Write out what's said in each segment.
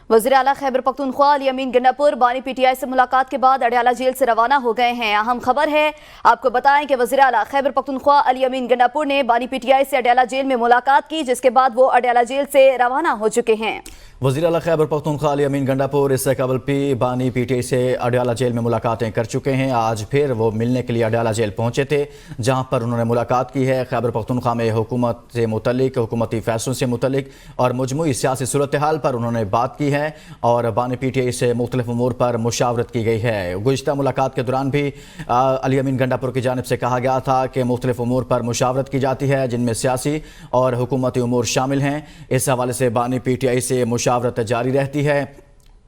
وزیر اعلیٰ خیبر پختونخوا علی امین گنڈاپور بانی پی ٹی آئی سے ملاقات کے بعد اڈیالہ جیل سے روانہ ہو گئے ہیں۔ اہم خبر ہے، آپ کو بتائیں کہ وزیر اعلیٰ خیبر پختونخوا علی امین گنڈاپور نے بانی پی ٹی آئی سے اڈیالہ جیل میں ملاقات کی، جس کے بعد وہ اڈیالہ جیل سے روانہ ہو چکے ہیں۔ وزیر اعلیٰ خیبر پختونخوا علی امین گنڈاپور اس سے قبل بانی پی ٹی آئی سے اڈیالہ جیل میں ملاقاتیں کر چکے ہیں۔ آج پھر وہ ملنے کے لیے اڈیالہ جیل پہنچے تھے، جہاں پر انہوں نے ملاقات کی ہے۔ خیبر پختونخوا میں حکومت سے متعلق، حکومتی فیصلوں سے متعلق اور مجموعی سیاسی صورتحال پر انہوں نے بات کی ہے اور بانی پی ٹی آئی سے مختلف امور پر مشاورت کی گئی ہے۔ گزشتہ ملاقات کے دوران بھی علی امین گنڈاپور کی جانب سے کہا گیا تھا کہ مختلف امور پر مشاورت کی جاتی ہے، جن میں سیاسی اور حکومتی امور شامل ہیں۔ اس حوالے سے بانی پی ٹی آئی سے مشاورت جاری رہتی ہے۔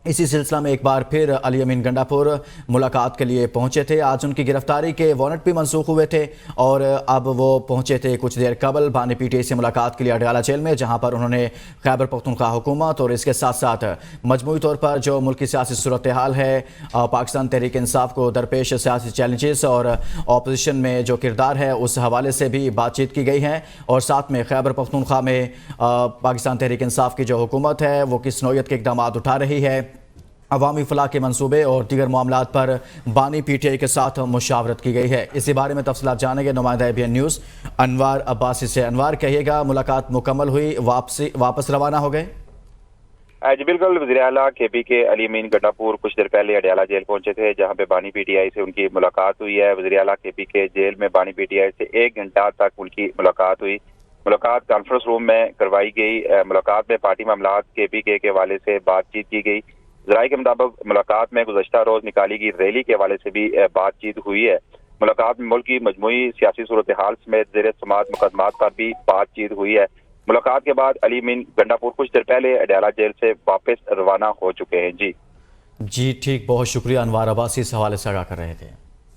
اسی سلسلہ میں ایک بار پھر علی امین گنڈاپور ملاقات کے لیے پہنچے تھے۔ آج ان کی گرفتاری کے وارنٹ بھی منسوخ ہوئے تھے اور اب وہ پہنچے تھے کچھ دیر قبل بانی پی ٹی آئی سے ملاقات کے لیے اڈیالہ جیل میں، جہاں پر انہوں نے خیبر پختونخوا حکومت اور اس کے ساتھ ساتھ مجموعی طور پر جو ملکی سیاسی صورتحال ہے، پاکستان تحریک انصاف کو درپیش سیاسی چیلنجز اور اپوزیشن میں جو کردار ہے، اس حوالے سے بھی بات چیت کی گئی ہے اور ساتھ میں خیبر پختونخوا میں پاکستان تحریک انصاف کی جو حکومت ہے وہ کس نوعیت کے اقدامات اٹھا رہی ہے، عوامی فلاح کے منصوبے اور دیگر معاملات پر بانی پی ٹی آئی کے ساتھ مشاورت کی گئی ہے۔ اسی بارے میں تفصیلات جانیں گے نمائندہ اے بی این نیوز انوار عباسی سے۔ انوار، کہیے گا ملاقات مکمل ہوئی، واپس روانہ ہو گئے؟ جی بالکل، وزیر اعلیٰ کے پی کے علی امین گنڈاپور کچھ دیر پہلے اڈیالہ جیل پہنچے تھے، جہاں پہ بانی پی ٹی آئی سے ان کی ملاقات ہوئی ہے۔ وزیر اعلیٰ کے پی کے جیل میں بانی پی ٹی آئی سے 1 گھنٹہ تک ان کی ملاقات ہوئی۔ ملاقات کانفرنس روم میں کروائی گئی۔ ملاقات میں پارٹی معاملات کے پی کے حوالے سے بات چیت کی گئی۔ ذرائع کے مطابق ملاقات میں گزشتہ روز نکالی گئی ریلی کے حوالے سے بھی بات چیت ہوئی ہے۔ ملاقات میں ملک کی مجموعی سیاسی صورتحال سمیت زیر سماعت مقدمات پر بھی بات چیت ہوئی ہے۔ ملاقات کے بعد علی امین گنڈاپور کچھ دیر پہلے اڈیالہ جیل سے واپس روانہ ہو چکے ہیں۔ جی ٹھیک، بہت شکریہ انوار عباسی اس حوالے سے آگاہ کر رہے تھے۔